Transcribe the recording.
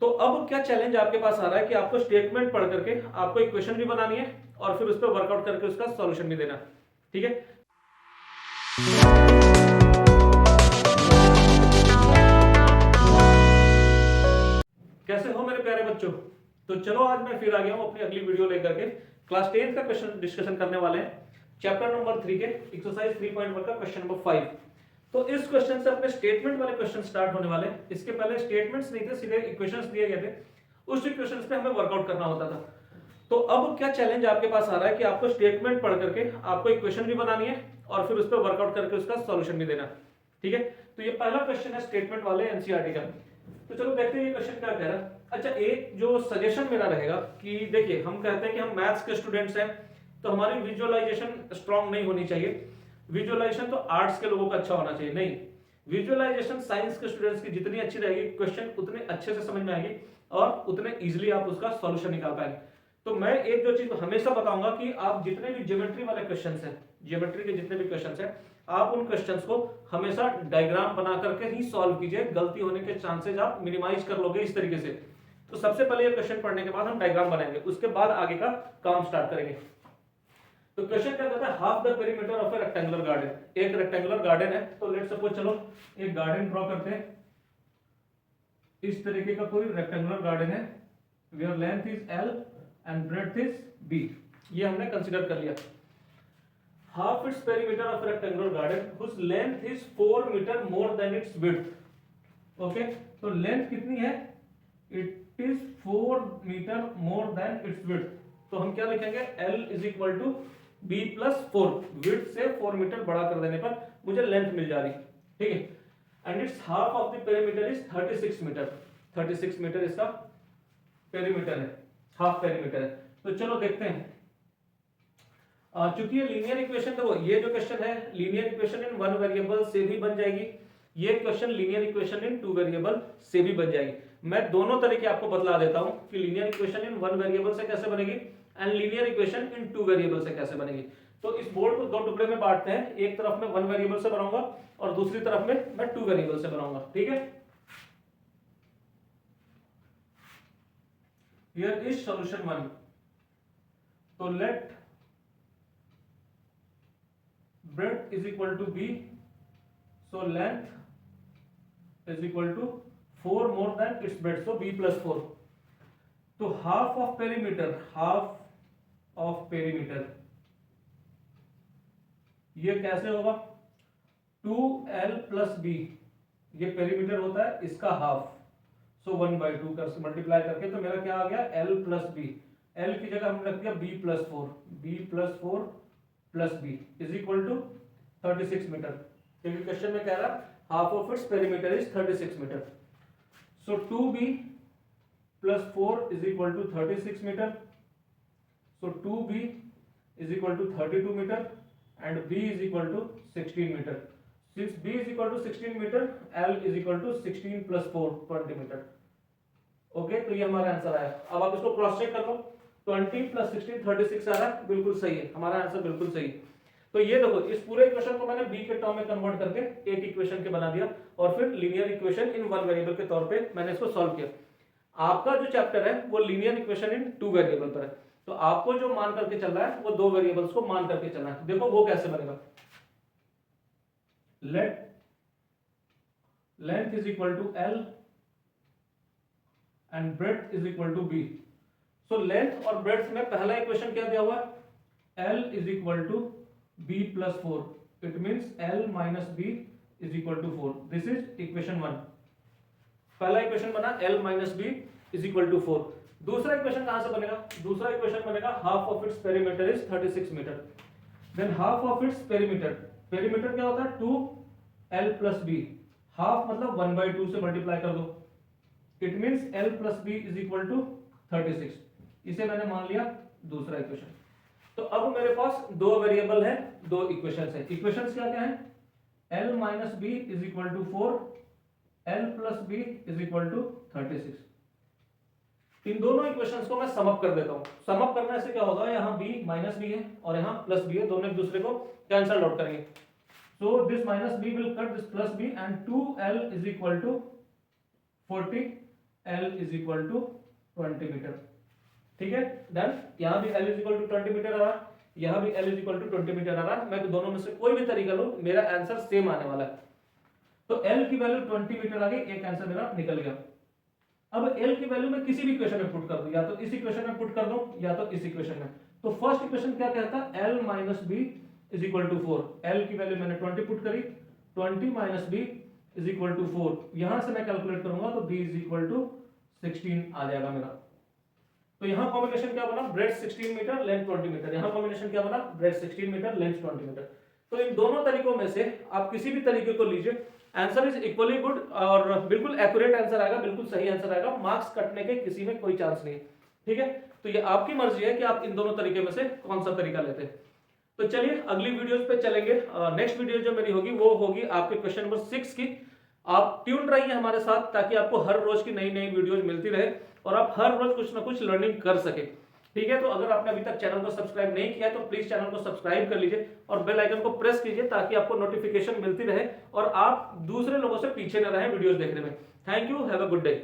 तो अब क्या चैलेंज आपके पास आ रहा है कि आपको स्टेटमेंट पढ़ करके आपको इक्वेशन भी बनानी है और फिर उस पर वर्कआउट करके उसका सॉल्यूशन भी देना। ठीक है, कैसे हो मेरे प्यारे बच्चों। तो चलो आज मैं फिर आ गया हूं अपनी अगली वीडियो लेकर के। क्लास 10 का क्वेश्चन डिस्कशन करने वाले हैं, चैप्टर नंबर 3 के एक्सरसाइज 3.1 का क्वेश्चन नंबर 5। तो इस क्वेश्चन से अपने स्टेटमेंट वाले क्वेश्चन स्टार्ट होने वाले हैं। इसके पहले स्टेटमेंट्स नहीं थे, सीधे इक्वेशंस दिए गए थे, उस इक्वेशंस पे हमें वर्कआउट करना होता था। तो अब क्या चैलेंज आपके पास आ रहा है कि आपको स्टेटमेंट पढ़ करके आपको इक्वेशन भी बनानी है और फिर उस पर वर्कआउट करके उसका सॉल्यूशन भी देना। ठीक है, तो ये पहला क्वेश्चन है स्टेटमेंट वाले एनसीईआरटी का। तो चलो देखते हैं ये क्वेश्चन क्या कह रहा है। अच्छा, एक जो सजेशन मेरा रहेगा कि देखिए, हम कहते हैं कि हम मैथ्स के स्टूडेंट्स हैं, तो हमारी विजुअलाइजेशन स्ट्रांग नहीं होनी चाहिए। विजुअलाइजेशन तो आर्ट्स के लोगों का अच्छा होना चाहिए, नहीं, विजुअलाइजेशन साइंस के स्टूडेंट्स की जितनी अच्छी रहेगी, क्वेश्चन उतने अच्छे से समझ में आएगी और उतने इजीली आप उसका सॉल्यूशन निकाल पाएंगे। तो मैं एक जो चीज हमेशा बताऊंगा कि आप जितने भी ज्योमेट्री वाले क्वेश्चंस हैं, ज्योमेट्री के जितने भी क्वेश्चंस हैं, आप उन क्वेश्चंस को हमेशा डायग्राम बना करके ही सॉल्व कीजिए। गलती होने के चांसेस आप मिनिमाइज कर लोगे इस तरीके से। तो सबसे पहले ये क्वेश्चन पढ़ने के बाद हम डायग्राम बनाएंगे, उसके बाद आगे का काम स्टार्ट करेंगे। तो क्वेश्चन क्या कहता है, half the perimeter of A rectangular garden. एक रेक्टेंगुलर गार्डन है, तो लेट्स सपोज चलो एक गार्डन ड्रॉ करते हैं। इस तरीके का कोई रेक्टेंगुलर गार्डन है, where length is L and breadth is B। ये हमने कंसीडर कर लिया। half its perimeter of a rectangular garden whose length is 4 meter more than its width। Okay, तो लेंथ कितनी है, it is 4 metre more than its width। तो हम क्या लिखेंगे, L is equal to B plus 4। width से 4 metre बड़ा कर देने पर मुझे लेंथ मिल जा रही। ठीक है, and its half of the perimeter is 36 metre. 36 metre इसका पेरीमीटर है, हाफ पेरीमीटर है। तो चलो देखते हैं। चूंकि ये लीनियर इक्वेशन, देखो ये जो क्वेश्चन है linear equation in one variable से भी बन जाएगी, ये question linear equation in two variable से भी बन जाएगी। मैं दोनों तरीके आपको बतला देता हूं कि linear equation in one variable से कैसे बनेगी and linear equation in two variable से कैसे बनेगी। तो इस बोर्ड को दो टुकड़े में बांटते हैं, एक तरफ में वन वेरिएबल से बनाऊंगा और दूसरी तरफ में मैं टू वेरिएबल से बनाऊंगा। ठीक है, हियर इज सॉल्यूशन 1। तो late breadth is equal to B, so length is equal to 4 more than its breadth, so B plus 4। तो half of perimeter ये कैसे होगा, 2L plus B, ये पेरीमीटर होता है इसका हाफ, सो 1/2 कर मल्टीप्लाई करके तो मेरा क्या आ गया, L plus B। L की जगह हमने रख दिया B plus 4, B plus 4 plus B is equal to 36 metre, क्योंकि क्वेश्चन में कह रहा half of its perimeter is 36 metre. So 2b plus 4 is equal to 36 metre. So 2b is equal to 32 metre and b is equal to 16 metre. Since b is equal to 16 metre, l is equal to 16 plus 4 20 metre. Okay, तो ये हमारा answer आया। अब आप इसको cross check कर लो, 20 plus 16 36 आ रहा है, बिल्कुल सही है, हमारा आंसर बिल्कुल सही। तो ये देखो, इस पूरे इक्वेशन को मैंने b के टर्म में कन्वर्ट करके एक इक्वेशन के बना दिया और फिर linear equation in one variable के तौर पे मैंने इसको सॉल्व किया। आपका जो चैप्टर है वो linear equation in two variable पर है, तो आपको जो मान करके चल रहा है वो दो वेरिएबल्स को मान करके चलना है। देखो वो कैसे बनेगा, let length is equal to L and breadth is equal to B। So length और ब्रेड्थ में पहला इक्वेशन क्या दिया हुआ है, L is equal to B plus 4, it means L minus B is equal to 4। This is equation 1। पहला equation बना L minus B is equal to 4। दूसरा इक्वेशन कहां से बनेगा, दूसरा इक्वेशन बनेगा half of its perimeter is 36 metre. Then half of its perimeter, perimeter क्या होता है 2L प्लस B, हाफ मतलब 1/2 से मल्टीप्लाई कर दो, it means L plus B is equal to 36। इसे मैंने मान लिया दूसरा इक्वेशन। तो अब मेरे पास दो वेरिएबल है, दो इक्वेशंस है। इक्वेशंस क्या क्या है, L minus B is equal to 4, L plus B is equal to 36। इन दोनों इक्वेशंस को मैं समअप कर देता हूं। समअप करने से क्या होगा, यहाँ b माइनस बी है और यहाँ प्लस बी है, दोनों एक दूसरे को कैंसल आउट करेंगे। So this minus B will cut this plus B and 2L is equal to 40 L is equal to 20 metre. ठीक है, डन। यहाँ भी L is equal to 20 metre आ रहा, यहाँ भी L is equal to 20 metre आ रहा। मैं दोनों में से कोई भी तरीका लूं, मेरा आंसर सेम आने वाला है। तो L की वैल्यू 20 मीटर आ गई, एक आंसर मेरा निकल गया। अब L की वैल्यू मैं किसी भी इक्वेशन में पुट कर दूं, या तो इस इक्वेशन में पुट कर दूं या तो इस इक्वेशन में। तो फर्स्ट इक्वेशन क्या कहता है, L minus B is equal to 4। L की वैल्यू मैंने 20 पुट करी, 20 minus B is equal to 4। यहां से मैं कैलकुलेट करूंगा तो b इज इक्वल टू 16 आ जाएगा मेरा। तो यहां कॉम्बिनेशन क्या बना, ब्रेड 16 मीटर लेंथ 20 मीटर। यहां कॉम्बिनेशन क्या बना, ब्रेड 16 मीटर लेंथ 20 मीटर। तो इन दोनों तरीकों में से आप किसी भी तरीके को लीजिए, आंसर इज इक्वली गुड और बिल्कुल एक्यूरेट आंसर आएगा, बिल्कुल सही आंसर आएगा। मार्क्स कटने के किसी में कोई चांस नहीं। ठीक है, तो ये आपकी मर्जी है कि आप इन दोनों तरीके में से कौन सा तरीका लेते हैं। तो चलिए अगली वीडियोस पे चलेंगे। नेक्स्ट वीडियो जो मेरी होगी वो होगी आपके क्वेश्चन नंबर 6 की। आप ट्यून रहिए हमारे साथ ताकि आपको हर रोज की नई नई वीडियोस मिलती रहे और आप हर रोज कुछ ना कुछ लर्निंग कर सके। ठीक है, तो अगर आपने अभी तक चैनल को सब्सक्राइब नहीं किया है तो प्लीज चैनल को सब्सक्राइब कर लीजिए और बेल आइकन को प्रेस कीजिए ताकि आपको नोटिफिकेशन मिलती रहे और आप दूसरे लोगों से पीछे न रहें वीडियोस देखने में। Thank you, have a good day.